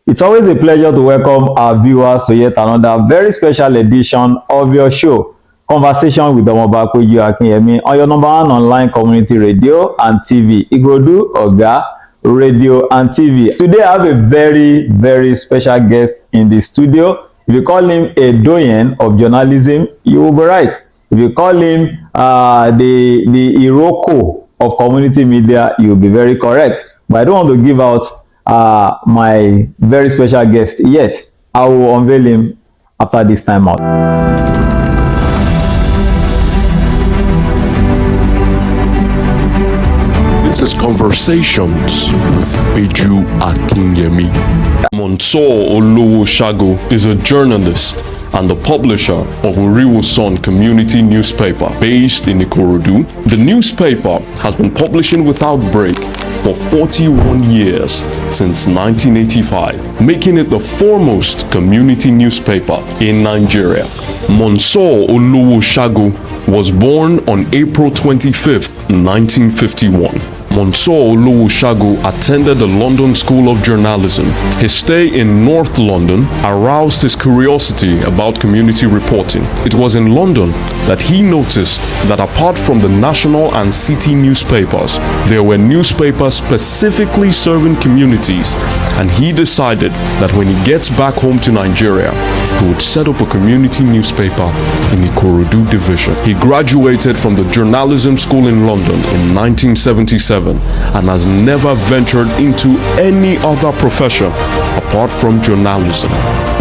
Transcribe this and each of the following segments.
It's always a pleasure to welcome our viewers to yet another very special edition of your show, Conversation with Omo'ba Peju AKINYEMI, on your number one online community radio and TV, Ikorodu Oga Radio and TV. Today I have a very, very special guest in the studio. If you call him a doyen of journalism, you will be right. If you call him the Iroko of community media, you will be very correct. But I don't want to give out my very special guest yet. I will unveil him after this time out. This is Conversations with Peju AKINYEMI. Monzor Olowosago is a journalist and the publisher of Oriwosan community newspaper based in Ikorodu. The newspaper has been publishing without break for 41 years since 1985, making it the foremost community newspaper in Nigeria. Monzor Olowosago was born on April 25th, 1951. Monzor Olowosago attended the London School of Journalism. His stay in North London aroused his curiosity about community reporting. It was in London that he noticed that apart from the national and city newspapers, there were newspapers specifically serving communities, and he decided that when he gets back home to Nigeria, he would set up a community newspaper in Ikorodu division. He graduated from the journalism school in London in 1977 and has never ventured into any other profession apart from journalism.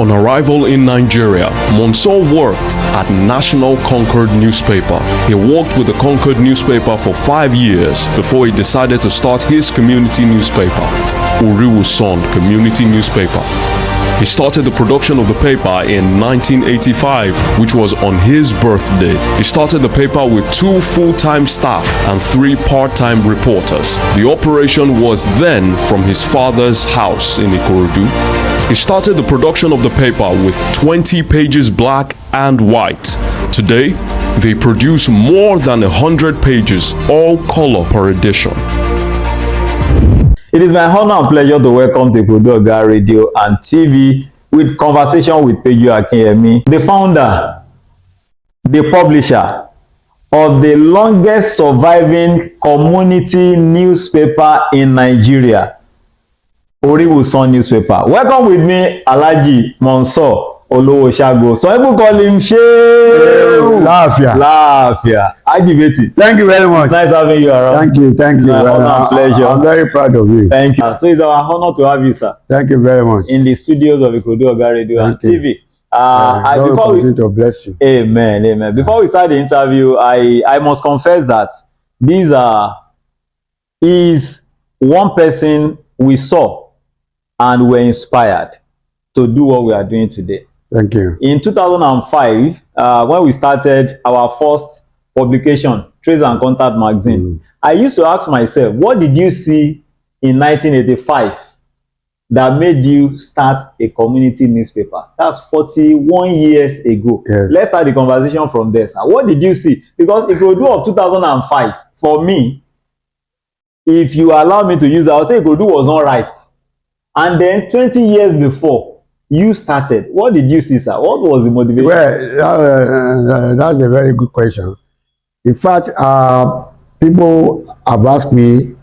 On arrival in Nigeria, Monzor worked at National Concord newspaper. He worked with the Concord newspaper for 5 years before he decided to start his community newspaper, Oriwosan community newspaper. He started the production of the paper in 1985, which was on his birthday. He started the paper with 2 full-time staff and 3 part-time reporters. The operation was then from his father's house in Ikorodu. He started the production of the paper with 20 pages black and white. Today, they produce more than 100 pages, all color per edition. It is my honor and pleasure to welcome to Ikorodu Oga Radio and TV with Conversation with Peju AKINYEMI, the founder, the publisher of the longest surviving community newspaper in Nigeria, Oriwosan newspaper. Welcome with me, Alhaji Monzor Olowosago. Some people call him Shehu. Lafia. Ajibeti. Thank you very much. It's nice having you around. Thank you. My honor and pleasure. I'm very proud of you. Thank you. So it's our honor to have you, sir. Thank you very much. In the studios of Ikorodu Oga Radio and TV. Before we to bless you. Amen. Before we start the interview, I must confess that these is one person we saw and were inspired to do what we are doing today. Thank you. In 2005, when we started our first publication, Trace and Contact magazine, I used to ask myself, what did you see in 1985 that made you start a community newspaper? That's 41 years ago. Yes. Let's start the conversation from there, sir. What did you see? Because Ikorodu of 2005, for me, if you allow me to use it, I would say Ikorodu was not ripe. And then 20 years before, you started. What did you see, sir? What was the motivation? Well, that's a very good question. In fact, people have asked me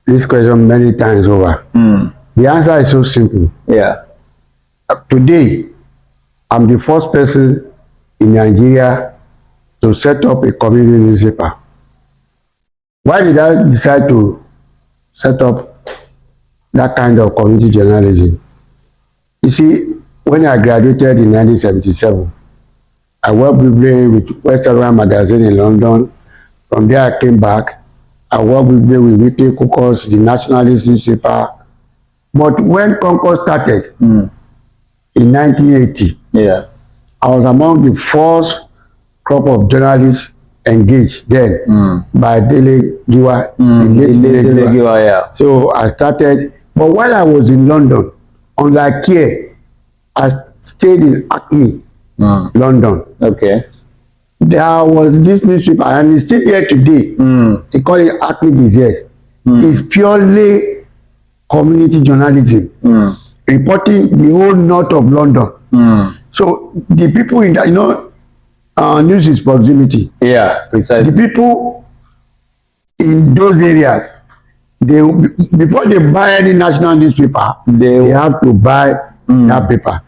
this question many times over. The answer is so simple. Yeah. Today, I'm the first person in Nigeria to set up a community newspaper. Why did I decide to set up that kind of community journalism? You see, when I graduated in 1977, I worked briefly with West African Magazine in London. From there, I came back. I worked briefly with Weekly Caucus, the nationalist newspaper. But when Concord started in 1980, I was among the first crop of journalists engaged then by Dele Giwa, Dele Giwa. So I started, but while I was in London, unlike here, I stayed in Hackney, London. Okay. There was this newspaper, and it's still here today. They call it Hackney dissects. It's purely community journalism, reporting the whole north of London. So the people in that, news is proximity. Yeah, precisely. The people in those areas, they before they buy any national newspaper, they have to buy that paper.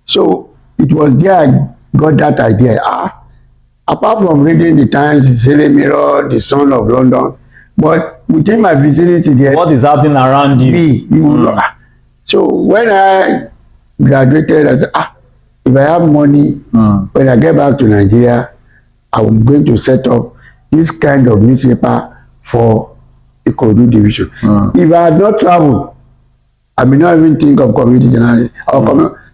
So it was there I got that idea. Apart from reading the Times, the Daily Mirror, the Sun of London, but within my vicinity there, what is happening around you? So when I graduated, I said, if I have money, when I get back to Nigeria, I'm going to set up this kind of newspaper for Ikorodu division. If I had not traveled, I may not even think of community journalism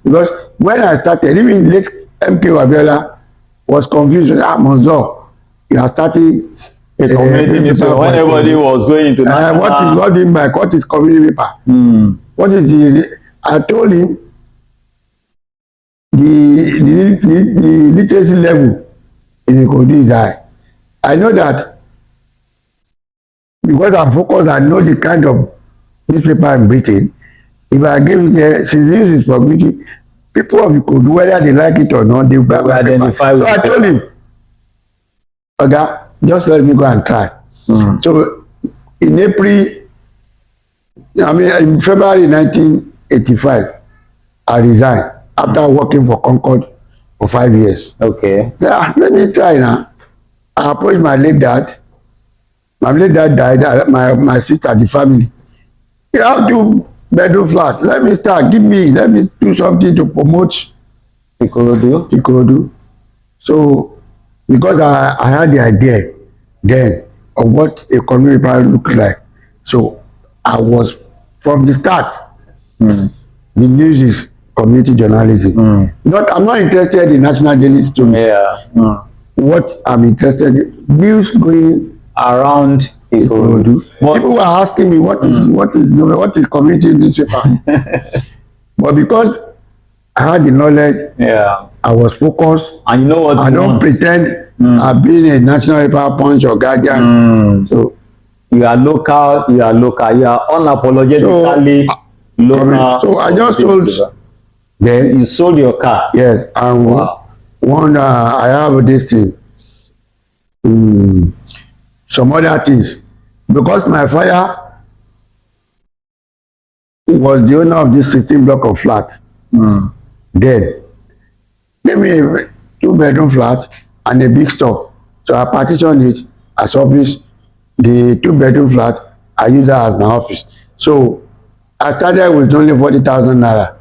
because when I started, even late MK Abiola was confused. Monzor, you are starting a community newspaper when everybody was going into what is community paper? What is the? I told him the literacy level in Ikorodu is high. I know that because I'm focused, I know the kind of newspaper in Britain. If I give it there, since this is community, people of Ikorodu, whether they like it or not, they will identify with it. So I told him, okay, just let me go and try. So in in February 1985, I resigned after working for Concord for 5 years. Okay. So, let me try now. I approached my late dad. My late dad died, my sister, the family. You have 2-bedroom flat. Let me start. Let me do something to promote Ikorodu. So, because I had the idea then of what a community paper looked like. So, I was, from the start, the news is community journalism. I'm not interested in national daily stories. Yeah. What I'm interested in, news going around Ikorodu. People were asking me what is community newspaper. But because I had the knowledge, I was focused. And you know what? I don't pretend I've been a national paper, Punch or Guardian. So you are local. You are unapologetically local. So I just sold. Then you sold your car. Yes, and one I have this thing. Some other things, because my father was the owner of this 16 block of flat. Then gave me a 2-bedroom flat and a big store. So I partitioned it as office. The 2-bedroom flat I use that as my office. So I started with only 40,000 naira.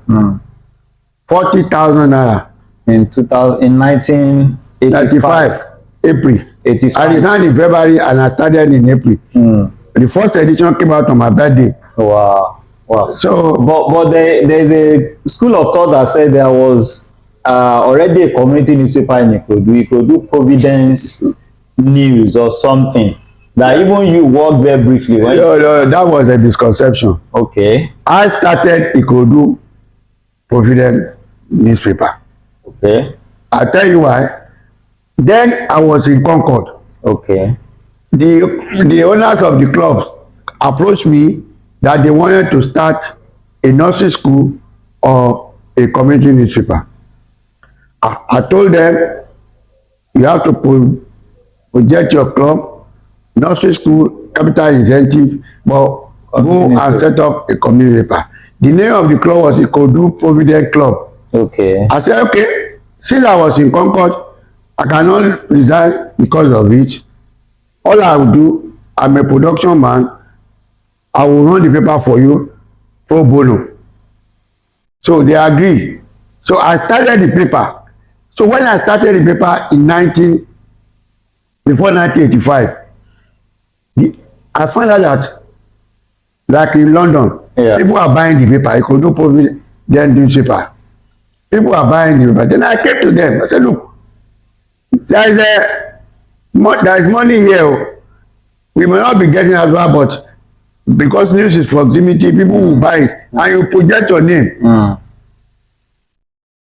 40,000 naira in 1985. April. 85. I resigned in February and I started in April. The first edition came out on my birthday. Wow. So, but there's a school of thought that said there was already a community newspaper in Ikorodu, Providence News or something. That even you worked there briefly, right? No, that was a misconception. Okay. I started Ikorodu Providence newspaper. Okay. I'll tell you why. Then I was in Concord. Okay. The owners of the clubs approached me that they wanted to start a nursery school or a community newspaper. I told them, you have to project your club, nursery school, capital incentive, but go and set up a community paper. The name of the club was Ikorodu Providence Club. Okay. I said, okay, since I was in Concord, I cannot resign because of it. All I will do, I'm a production man, I will run the paper for you pro bono. So they agreed. So I started the paper. So when I started the paper in before 1985, I found out that, like in London, people are buying the paper. I could do Providence newspaper. People are buying the paper. Then I came to them. I said, look, there is money here. We may not be getting as well, but because news is proximity, people will buy it. And you project your name.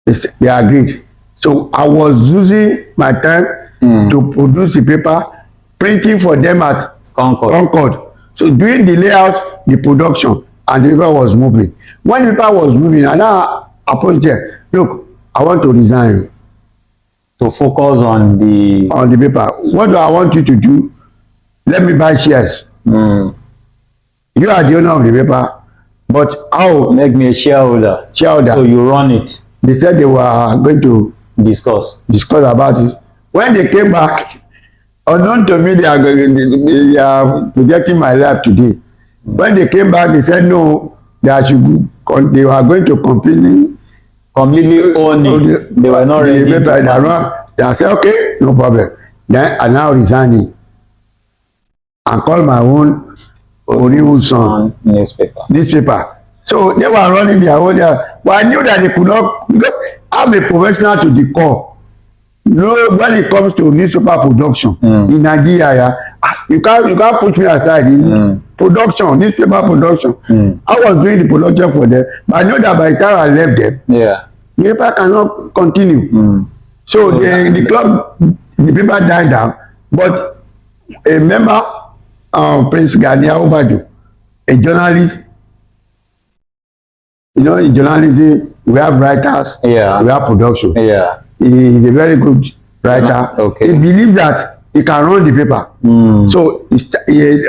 They agreed. So I was using my time to produce the paper, printing for them at Concord. So doing the layout, the production, and the paper was moving. When the paper was moving, I now appointed, look, I want to resign. To focus on the paper. What do I want you to do? Let me buy shares. You are the owner of the paper, but how? Make me a shareholder. So you run it. They said they were going to discuss about it. When they came back, unknown to me, they are projecting my life today. When they came back, they said no, they were going to completely own it. They were not ready. They said, okay, no problem. Then I now resigning and call my own Olowosago newspaper. So they were running their own. But I knew that they could not, because I'm a professional to the core. You know, when it comes to newspaper production in Nigeria, you can't put me aside in production, newspaper production. I was doing the production for them, but I know that by the time I left them, the paper cannot continue. So the club, the paper died down, but a member, Prince Omo'ba Peju, a journalist, you know, in journalism, we have writers, we have production. He is a very good writer. He believes that he can run the paper. So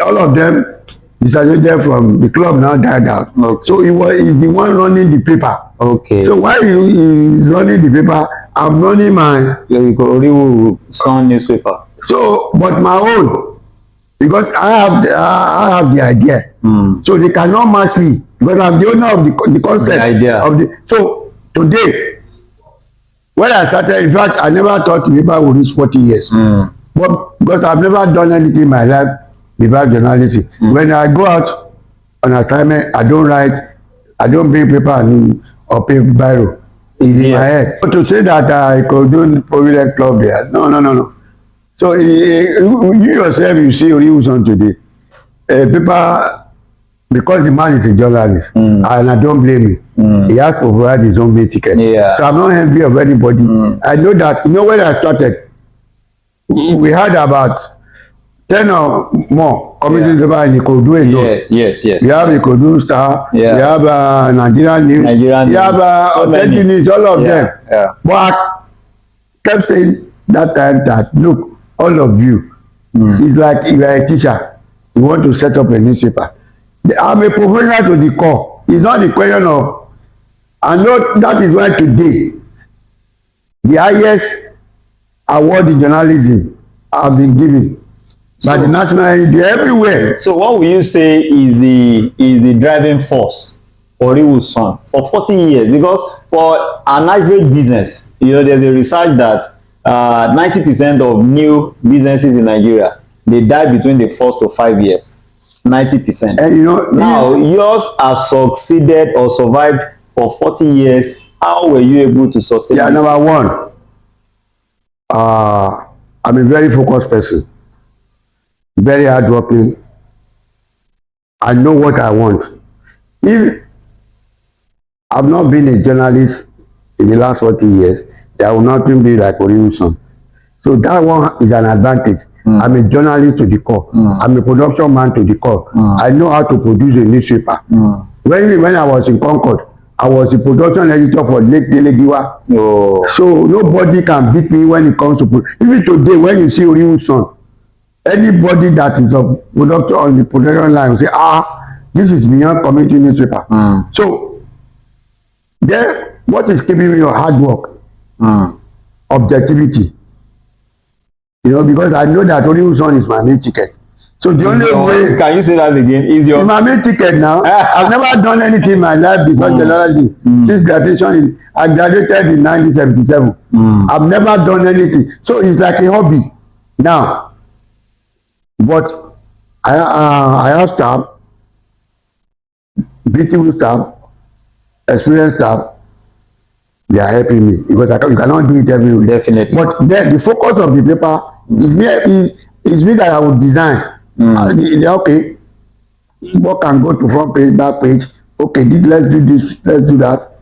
all of them decided from the club now died out. So he's the one running the paper. So while he is running the paper, I'm running my Ikorodu newspaper. So, but my own, because I have the idea. So they cannot match me because I'm the owner of the concept. The idea. So today, when I started, in fact, I never thought people would reach 40 years. But because I've never done anything in my life without journalism. When I go out on assignment, I don't write, I don't bring paper or paper biro. It's in my head. But to say that I could do Provident Club there, no. So you yourself, you see Olowosago today. People, because the man is a journalist, and I don't blame him. He has to provide his own ticket. So I'm not envy of anybody. I know that, you know, when I started, we had about 10 or more communities over in Ikorodu alone. Yes. We have Ikorodu Star, we have Nigerian News, we have Authentic News, all of them. But I kept saying that time that, look, all of you, it's like you are a teacher, you want to set up a newspaper. I'm a professional to the core. It's not the question of, I know that is why today, the highest award in journalism have been given by the national media everywhere. So what will you say is the driving force for Olowosago for 40 years? Because for an average business, you know, there's a research that 90% of new businesses in Nigeria, they die between the first to 5 years. 90%. And you know, now yours have succeeded or survived for 40 years. How were you able to sustain this? Number one, I'm a very focused person, very hardworking. I know what I want. If I've not been a journalist in the last 40 years, there will not be like Olowosago. So that one is an advantage. I'm a journalist to the core. I'm a production man to the core. I know how to produce a newspaper. When I was in Concord, I was the production editor for Lake Delegiwa. So nobody can beat me when it comes to even today when you see Olowosago, anybody that is a production on the production line will say, this is beyond community newspaper. So then what is keeping me? Your hard work, objectivity. You know, because I know that Olowosago is my main ticket. So the only way... Can you say that again? Is your... my main ticket now. I've never done anything in my life before journalism. Since graduation, I graduated in 1977. I've never done anything. So it's like a hobby now. But I have staff, beautiful staff, experienced staff. They are helping me because you cannot do it every way. Definitely. But then the focus of the paper is me that I would design. Okay, what can go to front page, back page? Okay, let's do this, let's do that.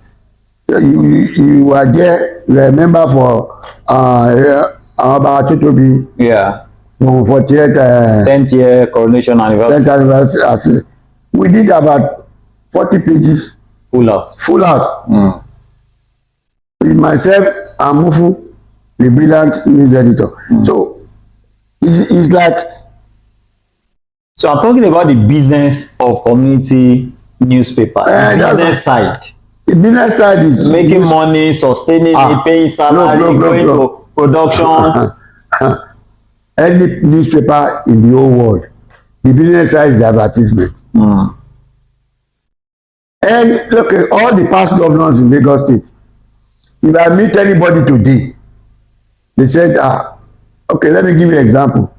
You are there. You are a member for about to be 40th 10th year coronation anniversary. 10th anniversary. We did about 40 pages. Full out. Full out. With myself and Mufu, the brilliant news editor. So it's like. So I'm talking about the business of community newspaper. The business side. The business side is making money, sustaining it, paying salary, going to production. Any newspaper in the whole world, the business side is advertisement. And look at all the past governors in Lagos State. If I meet anybody today, they said, okay, let me give you an example.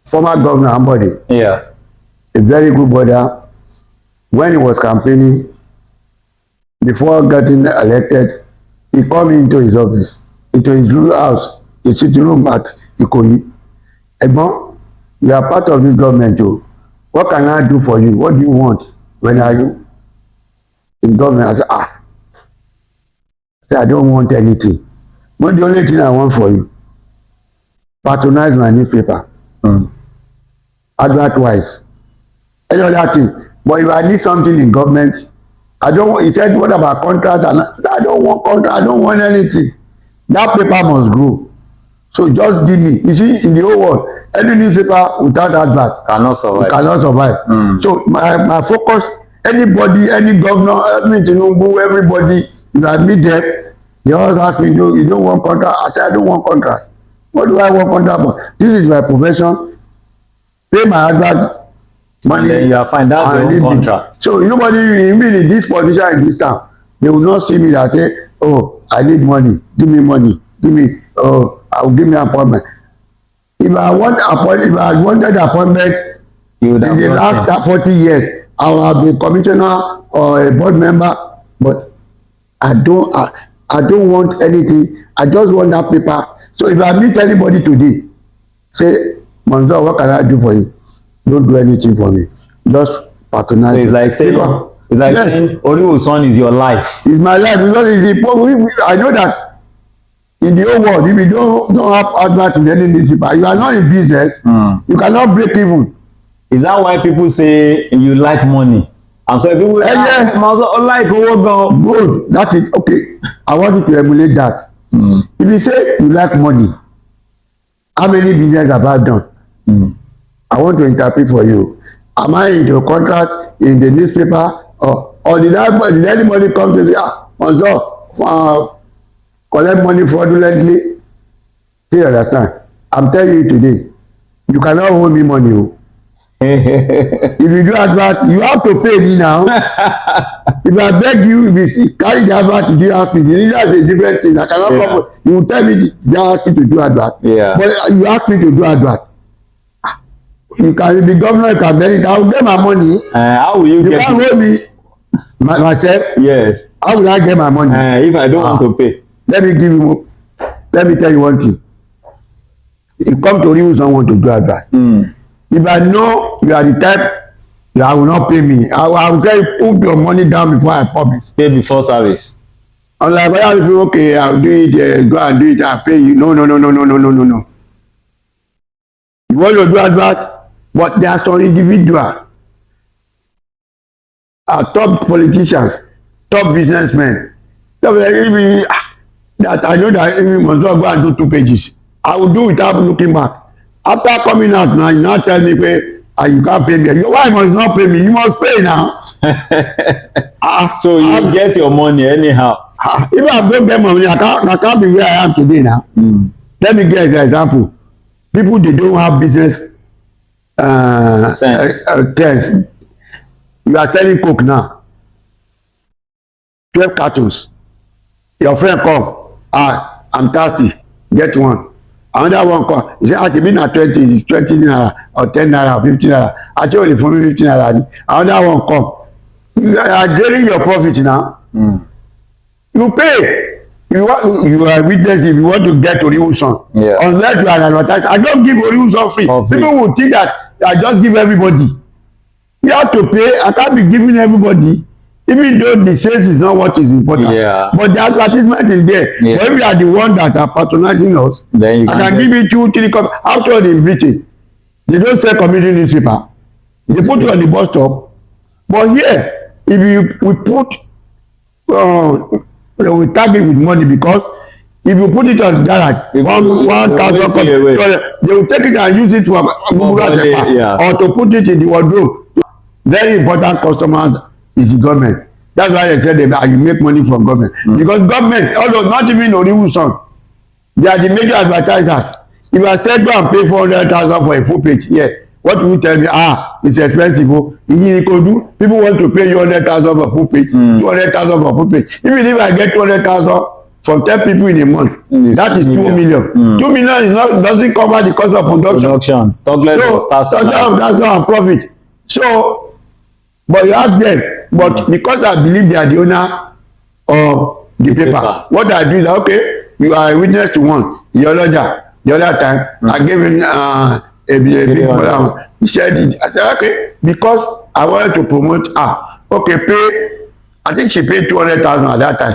Former Governor Ambode, a very good brother, when he was campaigning, before getting elected, he called me into his office, into his house, his sitting room at Ikoyi. Egbon, you are part of this government too. What can I do for you? What do you want? When are you in government? I said, I don't want anything. But the only thing I want for you, patronize my newspaper. Advert-wise. Any other thing. But if I need something in government, I don't want, he said, what about contract? And I don't want contract, I don't want anything. That paper must grow. So just give me. You see, in the whole world, any newspaper without advert cannot survive. Cannot survive. So my focus, anybody, any governor, everybody, if I meet them, they always ask me, you don't want contract? I say, I don't want contract. What do I want contract for? This is my profession. Pay my advert money. And then you are fine. That's your own contract. So nobody, even in this position in this town, they will not see me and say, oh, I need money. Give me money. Give me, I'll give me an appointment. If I wanted appointment in the last 40 years, I will have been commissioner or a board member. But I don't want anything. I just want that paper. So if I meet anybody today, say, Monzor, what can I do for you? Don't do anything for me. Just patronize. So it's like saying, saying Olowosago is your life. It's my life because I know that in the whole world, if you don't have adverts in any newspaper, you are not in business. You cannot break even. Is that why people say you like money? And so people like good. That is okay. I want you to emulate that. If you say you like money, how many business have I done? I want to interpret for you. Am I into a contract in the newspaper, or did anybody come to say, Monzor, collect money fraudulently? See, understand? I'm telling you today, you cannot owe me money. If you do advert, you have to pay me now. If I beg you, if you carry the advert to the hospital, that's a different thing. I cannot come. You will tell me they ask you to do advert. But you ask me to do advert. You can be governor, you can get it. I will get my money. How will you get it? You can't hold me myself. Yes. How will I get my money? If I don't want to pay. Let me tell you one thing. You come to you, someone to do advert. If I know you are the type that will not pay me, I will tell you, put your money down before I publish. Pay before service. I'm like, well, okay, I'll do it, go and do it, I'll pay you. No. You want to do advert, but there are some individuals, top politicians, top businessmen, that I know that even Monzor go and do 2 pages. I will do without looking back. After coming out now, you now tell me, you can't pay me. Why you must not pay me? You must pay now. So you get your money anyhow. If I don't get my money, I can't be where I am today now. Let me get an example. People, they don't have business sense. You are selling Coke now. 12 cartons. Your friend come. I'm thirsty. Get one. Another one come. He say, I been at 20, it's 20 naira or 10 naira or 15 naira. I say, only for me 15 naira. Another one come. You are getting your profit now. You pay. You are witness if you want to get Olowosago. Unless you are an advertiser. I don't give Olowosago free. People will think that I just give everybody. You have to pay. I can't be giving everybody. Even though the sales is not what is important. But the advertisement is there. But if you are the one that are patronizing us, then I can give you 2, 3 copies. After all, in Britain, they don't sell community newspaper. They put you on the bus stop. But here, if we put, we tag it with money, because if you put it on garage, 1,000, they will take it and use it for or to put it in the wardrobe. Very important customers is the government. That's why I said you make money from government. Because government, although not even Olowosago, they are the major advertisers. If I said go and pay 400,000 for a full page, what will you tell me? It's expensive. In Ikorodu, people want to pay you 100,000 for full page, 200,000 for full page. Even if I get 200,000 from 10 people in a month, that is 2 million. 2 million is not, doesn't cover the cost of production. That's not a profit. So, but you have them. But because I believe they are the owner of the paper, what I do is, okay, you are a witness to one. The other time, I gave him a big one. He said it. I said, okay, because I wanted to promote okay, pay. I think she paid 200,000 at that time.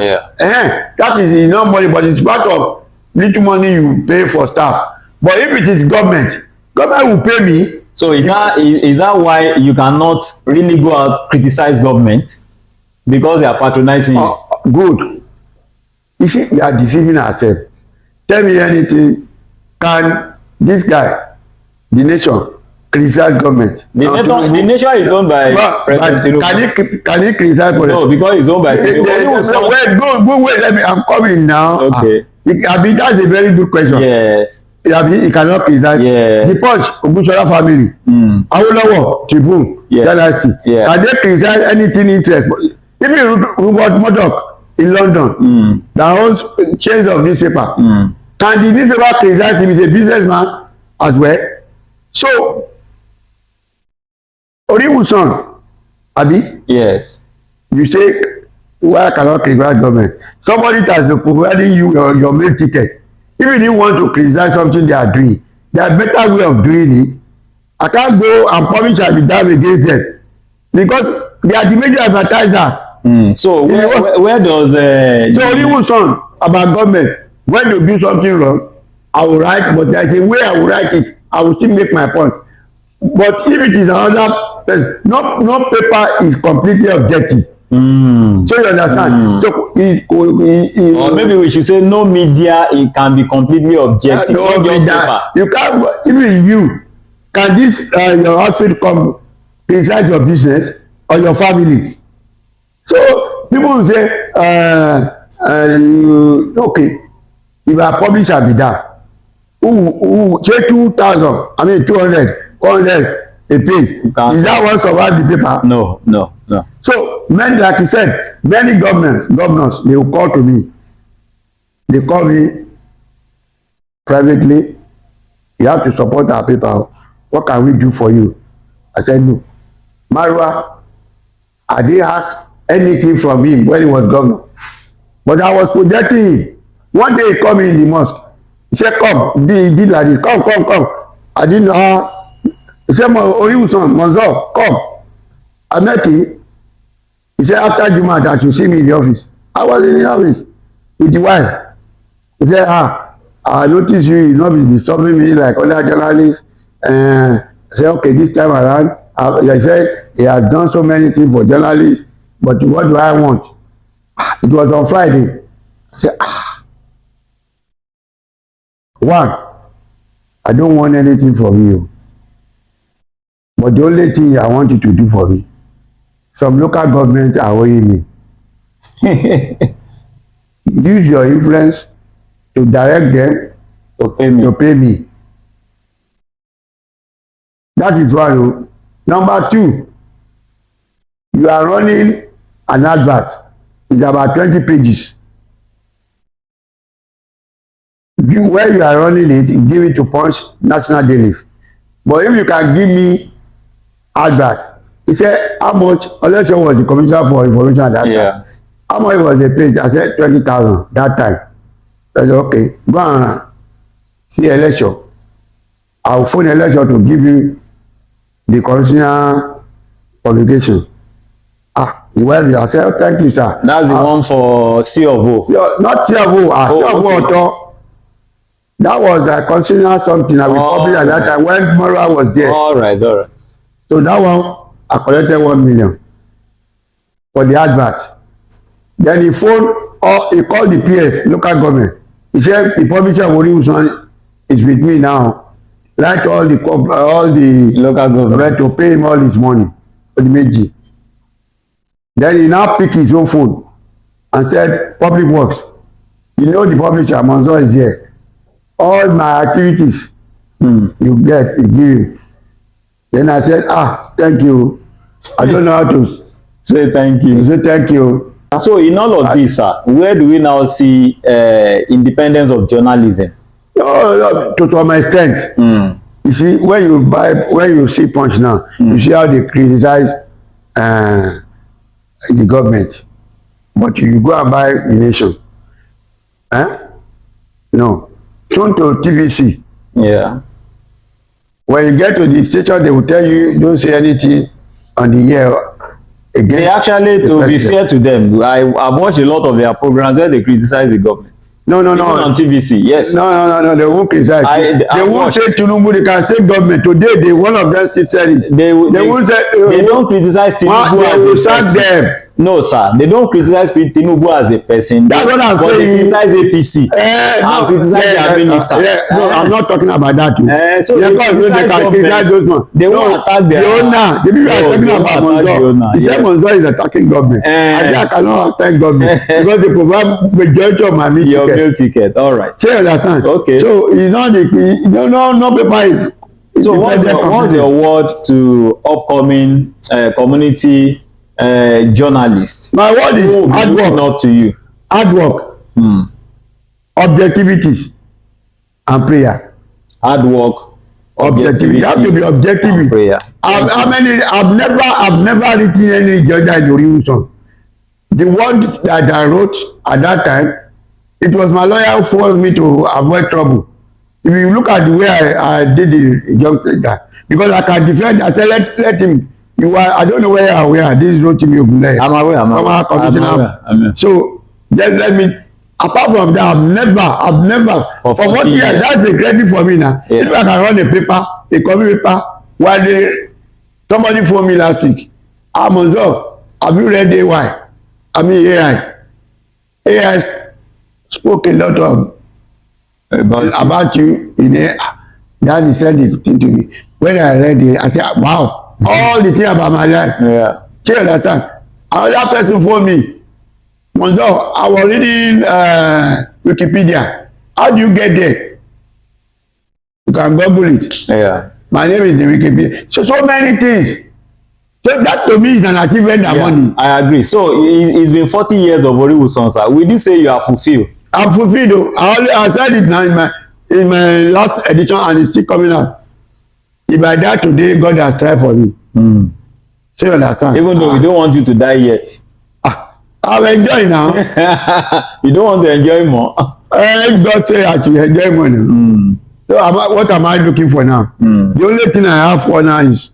That is enough money, but it's part of little money you pay for staff. But if it is government will pay me. So is that why you cannot really go out criticize government, because they are patronizing you? Good. You see, we are deceiving ourselves. Tell me anything. Can this guy, the nation, criticize government? The nation is owned by President Tinubu. Can he criticize government? No, because it's owned by Tinubu. Wait, let me. I'm coming now. Okay. That's a very good question. Yes. He cannot criticize. The Punch, Ogunsola family, Awolowo, Tribune, Dynasty. Can they criticize anything interest? Even Rupert Murdoch in London, that owns chains of newspaper. Can the newspaper criticize him? He's a businessman as well. So, Olowosago, Abi? Yes. You say, why cannot criticize government? Somebody has been providing you your mail ticket. Even if you want to criticize something they are doing, there are better way of doing it. I can't go and publish and be done against them, because they are the major advertisers. So where does so Olowosago about government, when you do something wrong, I will write, but there is a way I will write it. I will still make my point. But if it is another person, no paper is completely objective. So you understand? So or maybe we should say no media, it can be completely objective. No media. You can't, even you, can this your outfit come criticize your business or your family? So people will say, okay, if I publish and be done, who say 2,000, I mean 200, 100 a page. Is that what survive the paper? No. So many, like you said, many governors, they will call to me. They call me privately. You have to support our paper. What can we do for you? I said no. Marwa, I didn't ask anything from him when he was governor, but I was projecting him. One day he called me in the mosque. He said, come, he did like this, come. I didn't know. He said, Chief Monzor, come. I met him. He said, after Juma, that you see me in the office. I was in the office with the wife. He said, I noticed you not be disturbing me like other journalists. I said, okay, this time around, he said, he has done so many things for journalists, but what do I want? It was on Friday. I said, one, I don't want anything from you. But the only thing I want you to do for me, some local government are owing me. Use your influence to direct them to pay me. That is one. Number two, you are running an advert. It's about 20 pages. Where you are running it, you give it to Punch National Dailies. But if you can give me advert, he said, how much? Election was the commissioner for information at that time. How much was the page? I said 20,000 that time. I said, okay, go and see election. I'll phone election to give you the commissioner publication. The wife, I said, oh, thank you, sir. That's the one for C of O. Not C of O. That was a consider something that we published at that time when Mora was there. All right. So that one, I collected 1 million. for the advert. Then he phoned, or he called the PS, local government. He said, the publisher of Oriwusan is with me now. Write all the Local government to pay him all his money for the Meji. Then he now picked his own phone and said, Public Works, you know the publisher, Monzor is here. All my activities, you give him. Then I said, thank you. I don't know how to say thank you. Say thank you. So in all of this, where do we now see independence of journalism? No, to some extent. You see, when you see Punch now, you see how they criticize the government. But you go and buy the nation. No. Turn to TVC. Yeah. When you get to the station, they will tell you, don't say anything on the air. They actually, to be fair to them, I've watched a lot of their programs where they criticize the government. No. Even on TVC, yes. No, they won't criticize. They won't say Tinubu, they can say government. Today, one of them still said it. They won't say... They don't criticize Tinubu as a person. They will sack them. No, sir. They don't criticize Tinubu as a person. That's what I'm saying. They criticize APC. And criticize their ministers. No, I'm not talking about that. So they criticize those ones. They won't attack the owner. The people are talking about Monzor. He said Monzor is attacking government. I cannot attack government because they provide majority of my meal ticket. Your meal ticket. All right. So you understand? Okay. So it's not no paper is. So what's your word to upcoming community journalists? My word is hard work. Not to you. Hard work. Objectivity and prayer. Hard work. Objectivity. You have to be objective. And prayer. I've never written any journal in Oriwusan. The one that I wrote at that time, it was my lawyer who forced me to avoid trouble. If you look at the way I did the young trader, because I can defend, I said let him. I don't know where you are aware. This is Rotimi Ogunleye. I'm aware. So just let me. Apart from that, I've never. For 40 years, that's a credit for me now. Yeah. If I can run a copy paper, while somebody phoned me last week. Monzor, have you read AY? I mean AI. AI spoke a lot of about you in AI. Then he said the thing to me. When I read it, I said, wow. All the things about my life. Yeah. Do you understand? Another person phoned me. Monzor, I was reading Wikipedia. How do you get there? You can Google it. Yeah. My name is the Wikipedia. So many things. So that to me is an achievement and money. I agree. So it's been 40 years of Oriwusan, sir. Would you say you are fulfilled? I'm fulfilled though. I said it now in my last edition and it's still coming out. If I die today, God has tried for me. So you understand? Even though we don't want you to die yet. I'll enjoy now. You don't want to enjoy more? God say I should enjoy more now. So what am I looking for now? The only thing I have for now is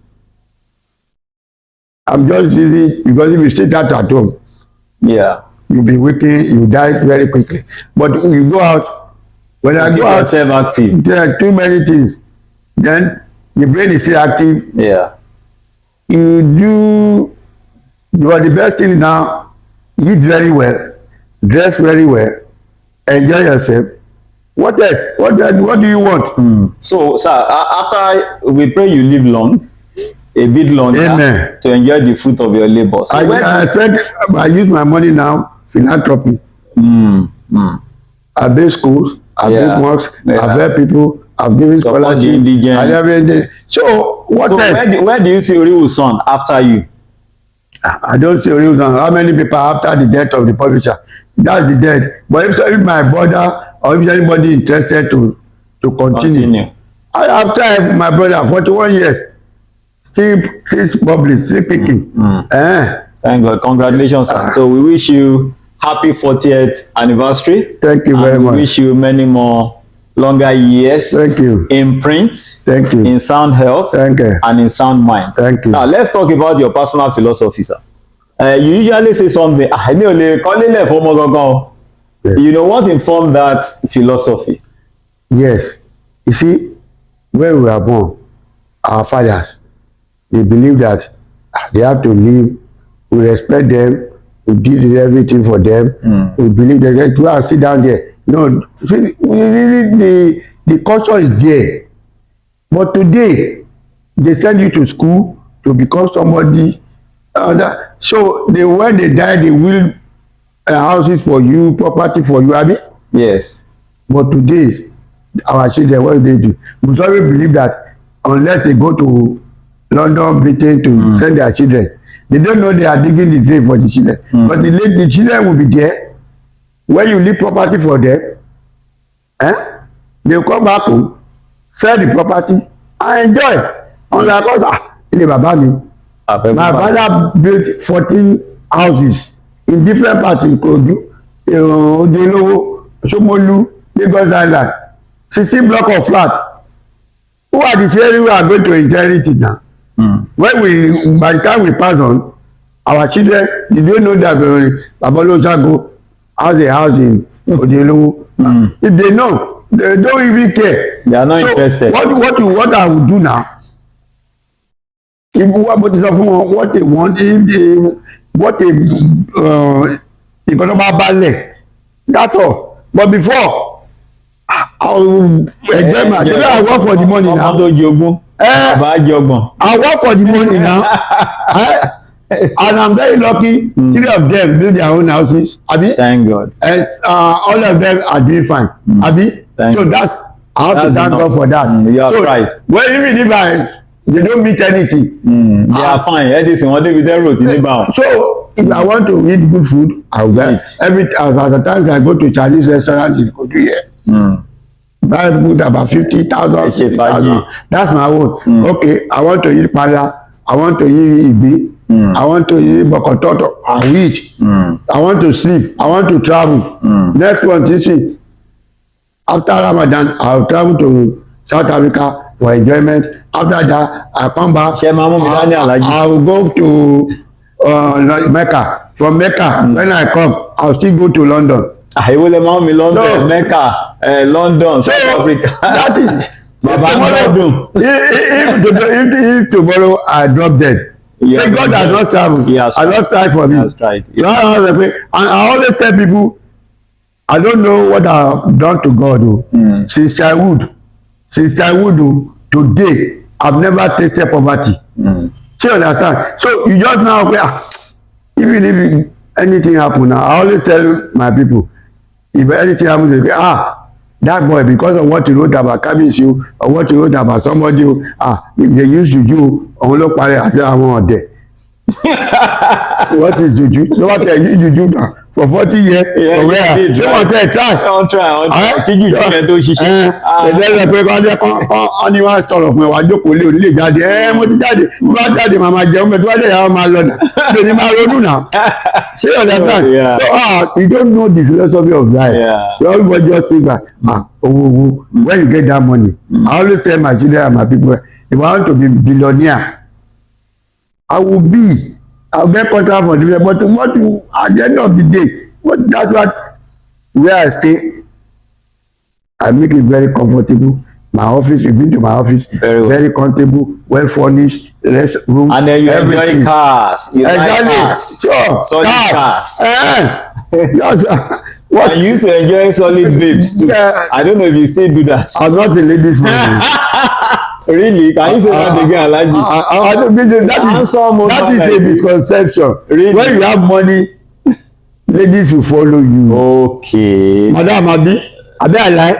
I'm just busy because if you sit out at home, you'll be working, you die very quickly. But you go out, when I go out, active. There are too many things. Then the brain is still active. Yeah. You are the best thing now. Eat very well, dress very well, enjoy yourself. What else? What do you want? So, sir, after we pray you live long, a bit longer. Amen. To enjoy the fruit of your labor. So I use my money now, philanthropy. I build schools, I build mosques, I've helped people, I've given scholarships. So what else? Where do you see Oriwusan after you? I don't see Oriwusan. How many people after the death of the publisher? That's the death. But if my brother or if anybody interested to continue. After my brother, 41 years, still public, still picking. Thank God. Congratulations, sir. So we wish you happy 40th anniversary. Thank you very much. We wish you many more longer years. Thank you. In print. Thank you. In sound health. Thank you. And in sound mind. Thank you. Now let's talk about your personal philosophy, sir. You usually say something. You know what informed that philosophy? Yes. You see, when we were born, our fathers, they believe that they have to live. We respect them. We did everything for them. We believe that they go and sit down there. No, really, the culture is there. But today, they send you to school to become somebody. So when they die, they will houses for you, property for you, abi? Yes. But today, our children, what do? We always believe that unless they go to London, Britain to send their children, they don't know they are digging the grave for the children. But the children will be there. When you leave property for them, they will come back home, sell the property, and enjoy. Unlike us, my father built 14 houses in different parts in Ikorodu, Odelowo, Somolu, Lagos Island, 16 block of flat. Who are the children who are going to inherit it now? When by the time we pass on, our children, they don't know that Baba Olowosago has a house in Odelowo. If they know, they don't even care. They are not interested. What I will do now? If what they want, that's all. But before, I will I work for the money now. I work for the money now. And I'm very lucky. 3 of them build their own houses. Abi? Thank God. And all of them are doing fine. Abi? So that's I have to thank God for that. You are right. Well, even if they don't meet anything. They are fine. So if I want to eat good food, I will get at the times I go to Chinese restaurants in Kodu here. Buy food about 50,000. That's my own. Okay, I want to eat pala. I want to eat ibi. I want to eat bokototo. I eat. I want to sleep. I want to travel. Next one, you see. After Ramadan, I'll travel to South Africa for enjoyment. After that, I come back. I will go to Mecca. From Mecca, when I come, I'll still go to London. London, Mecca, London, so South Africa. That is. If tomorrow I drop dead, God has not traveled. I not tried for me. Right. And I always tell people, I don't know what I've done to God. Since childhood, today, I've never tasted poverty. So you understand? So you just now, even if anything happen now, I always tell my people, if anything happens, they say, that boy, because of what you wrote about Kabiyesi or what you wrote about somebody, if they use juju, I say, I want there. What is juju? No one tell you juju now. For 40 years, for where? So one tell try. Don't try. Anyone sọ̀rọ̀ fún ẹ wá jókòó lé onílé jáde mo ti jáde mo bá jáde màmá jẹun mẹ́tọ́ wá dé ìyàwó máa lọ nà ṣe ni máa ronú nà ṣé understand so you don't know the philosophy of life you always just think that owó when you get that money I always tell my children and my people if I want to be billionaire I'll get contract for the but what you at the end of the day that's what where I stay I make it very comfortable. My office, you've been to my office, very comfortable, well furnished, rest room. And then you enjoy cars. You like cars. Sure. Solid cars. Yes. What? You used to enjoy solid babes too. I don't know if you still do that. I'm not a ladies' man. Really? Can you say that again? I like it. I don't mean that is a misconception. Really? When you have money, ladies will follow you. Okay. Madam Abi I lie.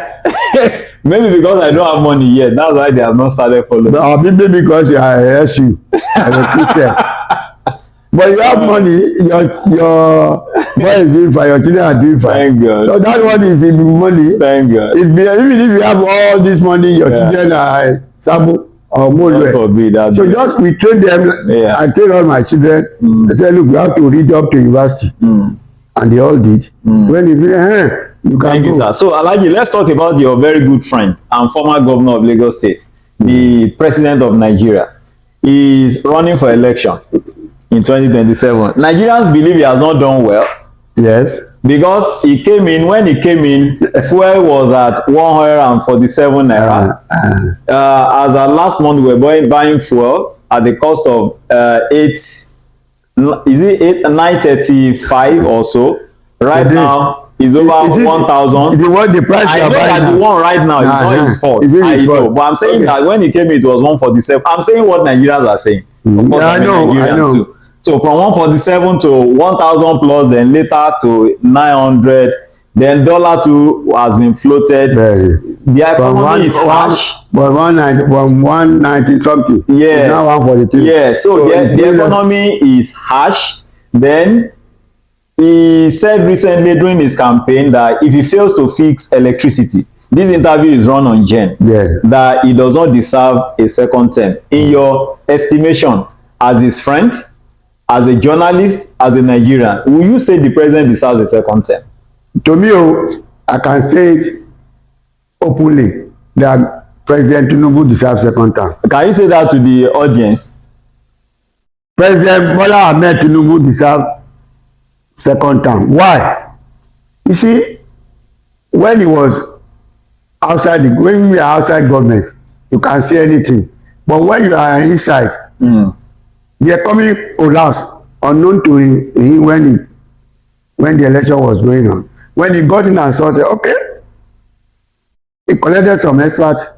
Maybe because I don't have money yet. That's why they have not started following. Maybe because you are a SU as a Christian. But you have money, your boy is doing fine, your children are doing fine. Thank God. So that one is in money. Thank God. Even if you have all this money, your children are Sabu or Molo. So just we train them. I train all my children. I say, look, you have to read up to university. And they all did. When you feel, you can Thank you, sir. So, Alhaji, let's talk about your very good friend and former governor of Lagos State, the president of Nigeria. He is running for election in 2027. Nigerians believe he has not done well. Yes. Because when he came in, fuel was at 147 naira. As at last month, we were buying fuel at the cost of 8 is it 935 or so? Right now is over 1,000. The price I know that the one right now is not his fault. I know, but I'm saying that when it came, it was 147. I'm saying what Nigerians are saying. Of course, I know. Too. So from 147 to 1,000 plus, then later to 900. Then dollar too has been floated. The economy is harsh. But 190 something. Yeah. Now 143. Yeah. So the economy is harsh. Then he said recently during his campaign that if he fails to fix electricity, this interview is run on Gen, that he does not deserve a second term. In your estimation, as his friend, as a journalist, as a Nigerian, will you say the president deserves a second term? To me, I can say it openly that President Tinubu deserves second term. Can you say that to the audience? President Bola Ahmed Tinubu deserves second term. Why? You see, when he was outside, when we are outside government, you can say anything. But when you are inside, the economy collapsed unknown to him when the election was going on. When he got in and saw, say, okay, he collected some experts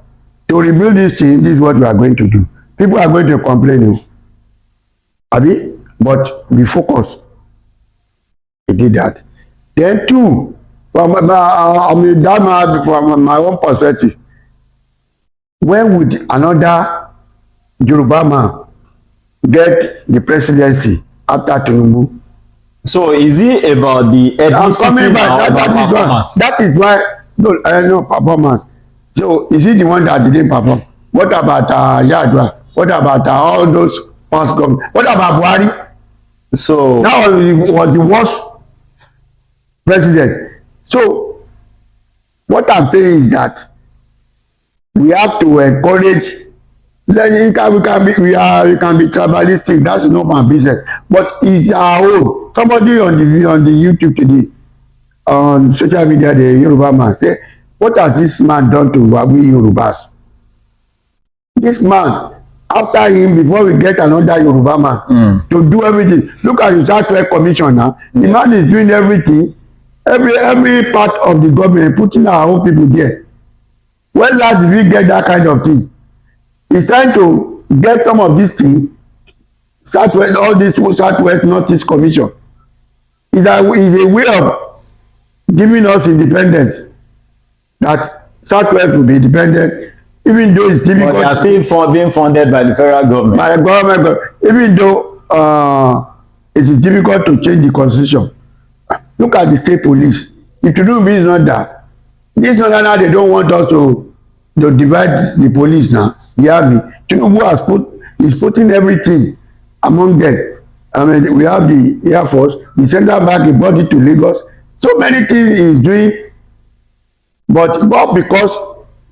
to rebuild this thing. This is what we are going to do. People are going to complain, Abi, but be focused. He did that. Then two, from my own perspective, when would another Yoruba man get the presidency after Tinubu? So is it about the ethnicity or about performance? That is why no performance. So is he the one that didn't perform? What about Yadua? What about all those past government? What about Buhari? So that was the worst president. So what I'm saying is that we have to encourage. Then we can be tribalistic. That's not my business. But it's our own. Somebody on the YouTube today, on social media, the Yoruba man say, "What has this man done to we Yorubas?" This man, after him, before we get another Yoruba man to do everything. Look at the Southwest Commission now. The man is doing everything, every part of the government, putting our own people there. When last did we get that kind of thing? He's trying to get some of these things, Southwest, all this Southwest Northeast Commission. Is a way of giving us independence. That Southwest will be independent, even though it's difficult. But they are still being funded by the federal government. By the government, even though it is difficult to change the constitution. Look at the state police. If Tinubu is not that, this one now they don't want us to divide the police now. The army. Tinubu is putting everything among them. I mean, we have the Air Force, the Central Bank, he brought it to Lagos. So many things he's doing, but because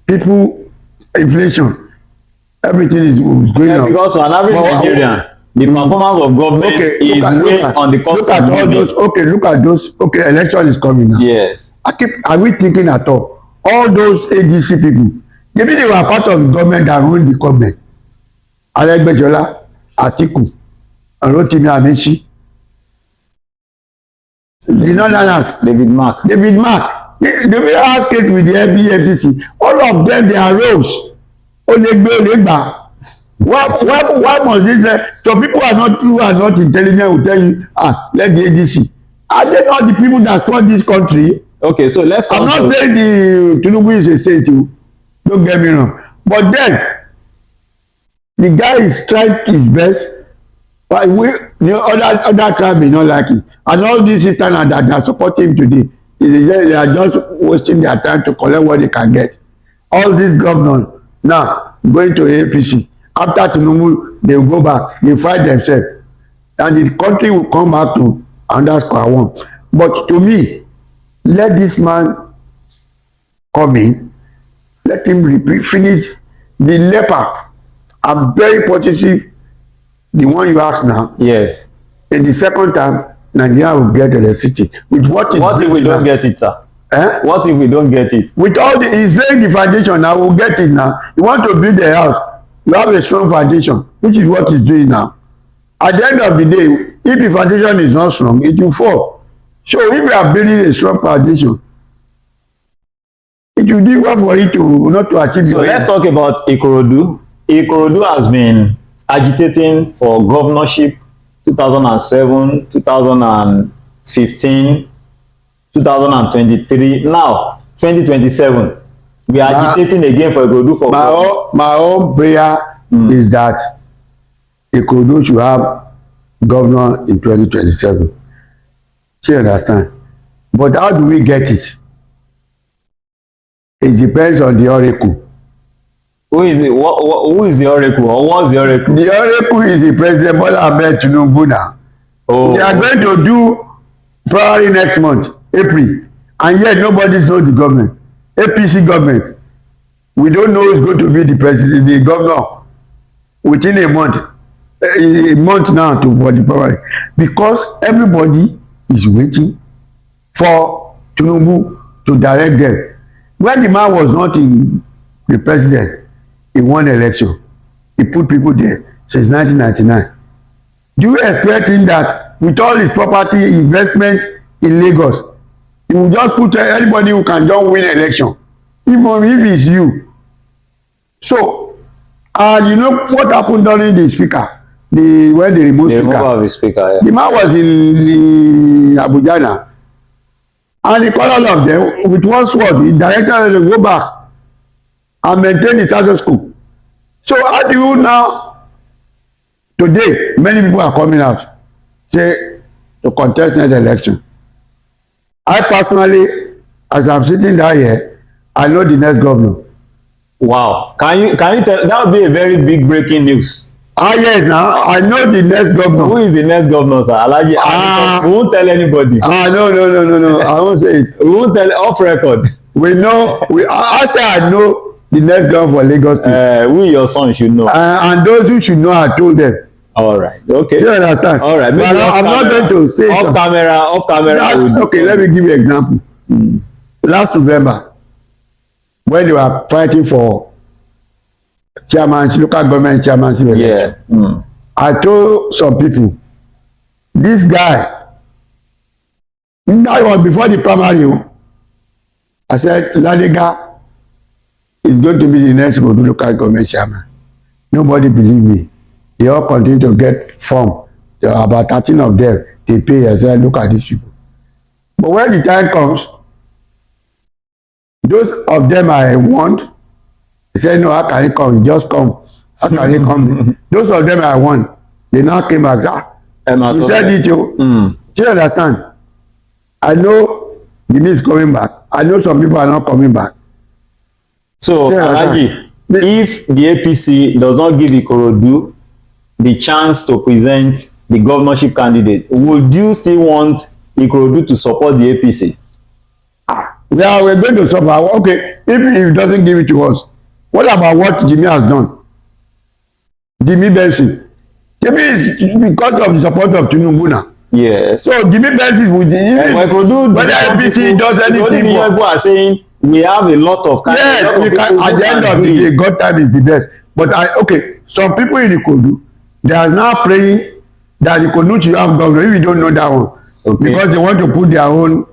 people, inflation, everything is going on. Because on average Nigerian, the performance of government is way on the cost of living. Look at those. Okay, election is coming now. Yes. Are we thinking at all? All those ADC people, maybe they were part of the government that ruled the government. Alegbejola, Atiku, and Rotimi Amechi. The Northerners. David Mark. The very last case with the FCC, all of them, they are rogues. Olegba. Why must this? So people who are not intelligent will tell you, let the ADC. Are they not the people that run this country? Okay, so let's come I'm not saying the Tinubu is a saint too. Don't get me wrong. But then the guy is trying his best. But other tribe may not like it. And all these sisters that are supporting him today, they are just wasting their time to collect what they can get. All these governors now going to APC. After Tinubu, they will go back, they fight themselves. And the country will come back to another square one. But to me, let this man come in, let him finish the leper. I'm very positive. The one you ask now. Yes. In the second time, Nigeria will get electricity. With what if we don't get it, sir? What if we don't get it? With all he's laying the foundation now, we'll get it now. You want to build a house, you have a strong foundation, which is what he's doing now. At the end of the day, If the foundation is not strong, it will fall. So if we are building a strong foundation, it will do well for it to not to achieve. So let's talk about Ikorodu. Ikorodu has been agitating for governorship 2007, 2015, 2023. Now 2027, we are agitating again for Ikorodu for my own prayer is that Ikorodu should have governor in 2027. You understand? But how do we get it? It depends on the oracle. Who is it? Who is the oracle, or what's the oracle? The oracle is the President Bola Ahmed Tinubu now. Oh. They are going to do probably next month, April, and yet nobody knows the government. APC government. We don't know who's going to be the president, the governor within a month now for the primary, because everybody is waiting for Tinubu to direct them. When the man was not in the president, he won election. He put people there since 1999. Do you expect him that with all his property investment in Lagos, he will just put anybody who can just win election, even if it's you? So, and you know what happened during the speaker? When they removed the removal of the speaker. Yeah. The man was in Abuja now. And he called all of them with one sword. He directed them to go back and maintain the status quo. So how do you now, today, many people are coming out, say, to contest next election. I personally, as I'm sitting down here, I know the next governor. Wow. Can you tell? That would be a very big breaking news. Yes, now I know the next governor. Who is the next governor, sir? Alhaji, we won't tell anybody. No. I won't say it. We won't tell off record. We know. I say I know the next governor for Lagos State. We, your son, should know. And those who should know, I told them. All right. Okay. You understand? All right. Maybe I'm not going to say off camera. Okay, let me give you an example. Last November, when they were fighting for local government chairmanship election, I told some people, this guy, that was before the primary. I said, Ladega is going to be the next local government chairman. Nobody believed me. They all continue to get form. There are about 13 of them. They pay. I said, look at these people. But when the time comes, those of them I want, they said, no, how can he come? He just come. How can he come? Those of them I want, they now came back. You said it, you. Do you understand? I know Jimmy is coming back. I know some people are not coming back. So, Alhaji, if the APC does not give Ikorodu the chance to present the governorship candidate, would you still want Ikorodu to support the APC? We're going to support. Okay, if he doesn't give it to us, what about what Jimmy has done? Jimmy Benson. Jimmy is because of the support of Tinubu now. Yes. So Jimmy Benson would Ikorodu, but the APC does anything. People are saying we have a lot of candidates. Yes, at the end of the day, God time is the best. But okay, some people in Ikorodu, they are now praying that Ikorodu should have governor. If you don't know that one, because they want to put their own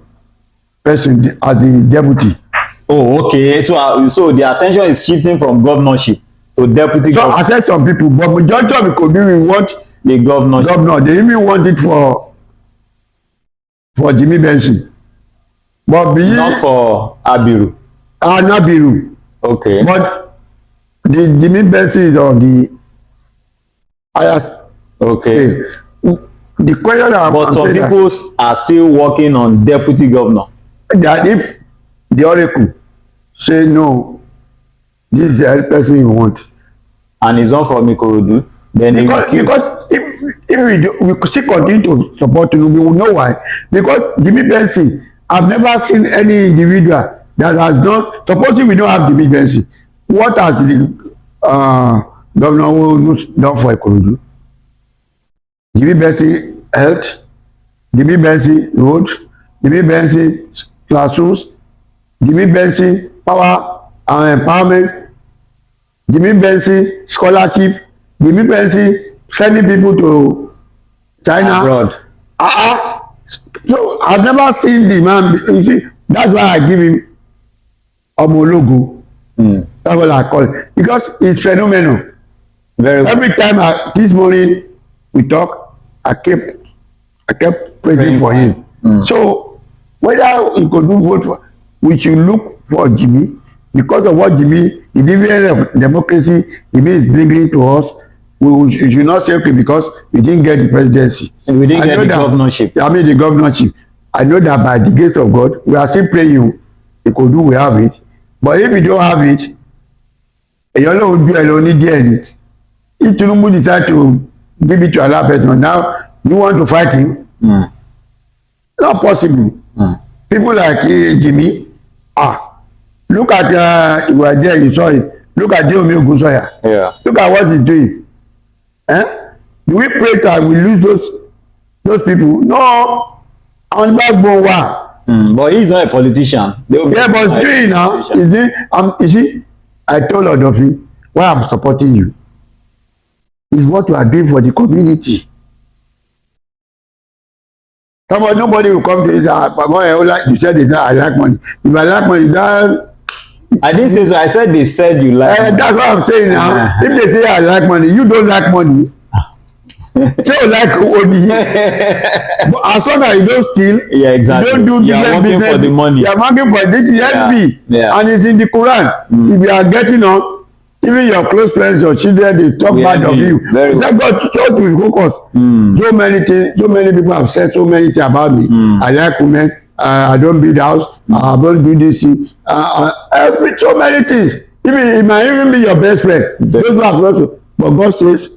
person as the deputy. Oh, okay. So the attention is shifting from governorship to deputy. So I said some people, but majority of Ikorodu we want the governorship. Governor. They even want it for Jimmy Benson, but not for Abiru. Not Abiru. Okay. But the Jimmy Benson is on the highest. Okay. The question but some people are still working on deputy governor. That if the oracle say no, this is the person you want, and it's not from Ikorodu, then because if we still continue to support Tinubu, we will know why. Because Jimmy Benson, I've never seen any individual that has done. Supposing we don't have Jimmy Benson, what has the governor who's done for Ikorodu? Jimmy Benson health, Jimmy Benson roads, Jimmy Benson classrooms, Jimmy Benson power and empowerment, Jimmy Benson scholarship, Jimmy Benson sending people to China. Abroad. So I've never seen the man. You see, that's why I give him Omologo. That's what I call it, because it's phenomenal. Very well. Every time this morning we talk, I kept praying for him. So whether he could do vote for, we should look for Jimmy because of what Jimmy, the dividend of democracy Jimmy is bringing to us. We should not say okay because we didn't get the presidency. And we didn't get the governorship. I mean the governorship. I know that by the grace of God, we are still praying. Ikorodu will have it. But if we don't have it, you know, we do only get it. If Tinubu decide to give it to another person, now you want to fight him? Not possible. People like Jimmy, look at you were there, you saw it. Look at Joe Ogusoya. Yeah. Look at what he's doing. Do we pray that we lose those people? No. On backbone one. But he's not a politician. Yeah, but he's doing now. He's doing, you see, I told Odofi, why I'm supporting you is what you are doing for the community. Nobody will come to you and say, you said I like money. If I like money, that I didn't say so. I said they said you like money. That's what I'm saying now. If they say I like money, you don't like money. Say you like money. But as long as you don't steal, yeah, exactly. You don't do are working business for the money. You are working for this envy. Yeah. And it's in the Quran. If you are getting on, even your close friends, your children, they talk bad of you. It's like God church will focus. So many things, so many people have said so many things about me. I like women, I don't build house, I don't do this thing. So many things. Even it might even be your best friend. Those who have not, but God says,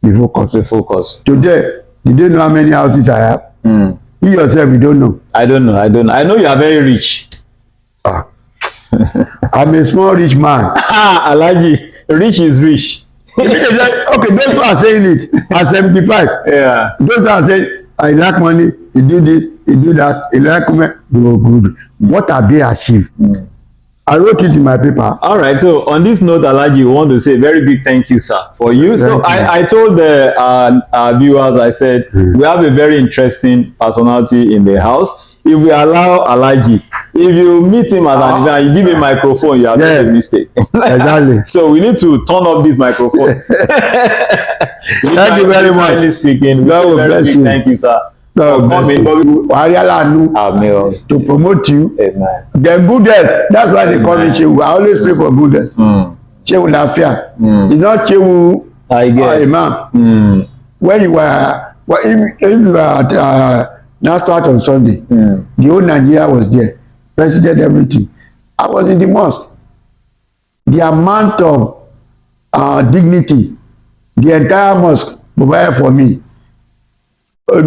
be focused. Be focused. Today, you don't know how many houses I have. You yourself, you don't know. I don't know. I know you are very rich. I'm a small rich man. Alaji, rich is rich. Okay, those who are saying it at 75. Yeah. Those who are saying, I like money, you do this, you do that, you like women, go good. What have they achieved? I wrote it in my paper. All right. So on this note, Alaji, we want to say a very big thank you, sir, for you. So I told the viewers, I said, we have a very interesting personality in the house. If we allow Alaji, if you meet him at an event, you give him a microphone, you have made a mistake. Exactly. So we need to turn up this microphone. Thank you very much. Speaking. God will bless you. Thank you, sir. To promote you. Amen. The goodness, that's why they call me Chewu. I always pray for goodness. Chewu Lafia. It's not Chewu Imam. When you were, if you were at now start on Sunday, the whole Nigeria was there, president, everything. I was in the mosque. The amount of dignity, the entire mosque provided for me. This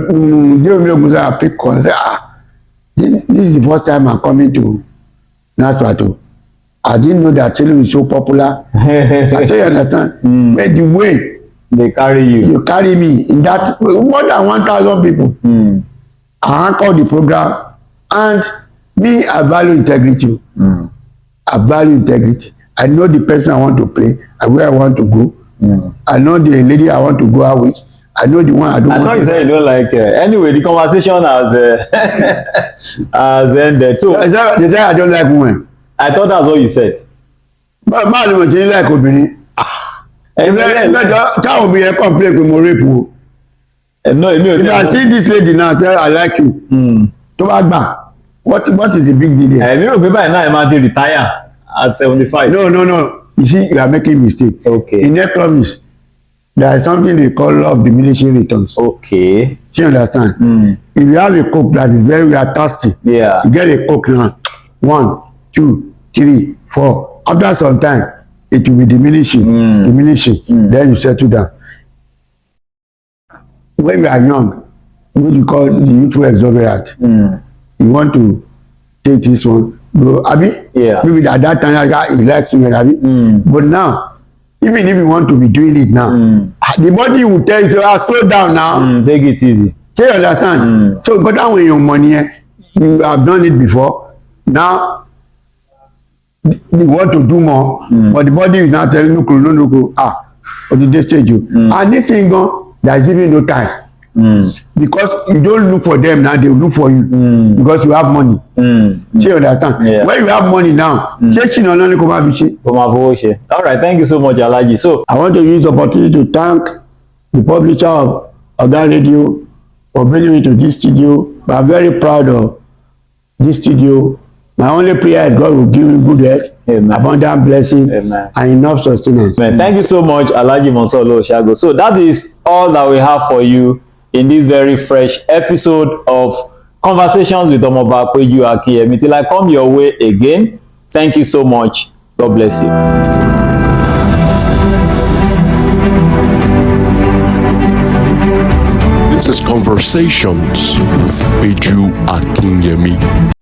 is the first time I'm coming to Nasratu. I didn't know that Chile is so popular. I tell you understand. But the way they carry you carry me in that more than 1,000 people. I anchor the program, and me, I value integrity. I value integrity. I know the person I want to play and where I want to go. I know the lady I want to go out with. I know the one I don't want. I know you say you don't like anyway, the conversation has ended. So I don't like women. I thought that's what you said. But man, you don't like women. Can't be a complaint with more rape. No, if I see this lady now, say I like you. What is the big deal here? You know, people now might retire at 75. No. You see, you are making mistake. Okay. In economics, there is something they call law of diminishing returns. Okay. You understand? If you have a coke that is very thirsty, yeah, you get a coke now. 1, 2, 3, 4. After some time, it will be diminishing. Then you settle down. When we are young, what you call the youthful exuberant. You want to take this one, bro, Abi? Yeah. Maybe at that time, he likes me, Abi. But now, even if you want to be doing it now, the body will tell you, slow down now. Take it easy. Do you understand? So, but that when your money, you have done it before. Now, you want to do more, but the body is now telling you, no, but the stage you. And this thing gone, there is even no time. Because you don't look for them now, they look for you because you have money. See, you understand? Yeah. When you have money now, all right, thank you so much, Alhaji. So I want to use the opportunity to thank the publisher of Oga Radio for bringing me to this studio. But I'm very proud of this studio. My only prayer is God will give me good health, abundant blessing, and enough sustenance. Amen. Thank you so much, Alhaji Monzor Olowosago. So that is all that we have for you in this very fresh episode of Conversations with Omo'ba Peju AKINYEMI. Till I come your way again, thank you so much. God bless you. This is Conversations with Peju AKINYEMI.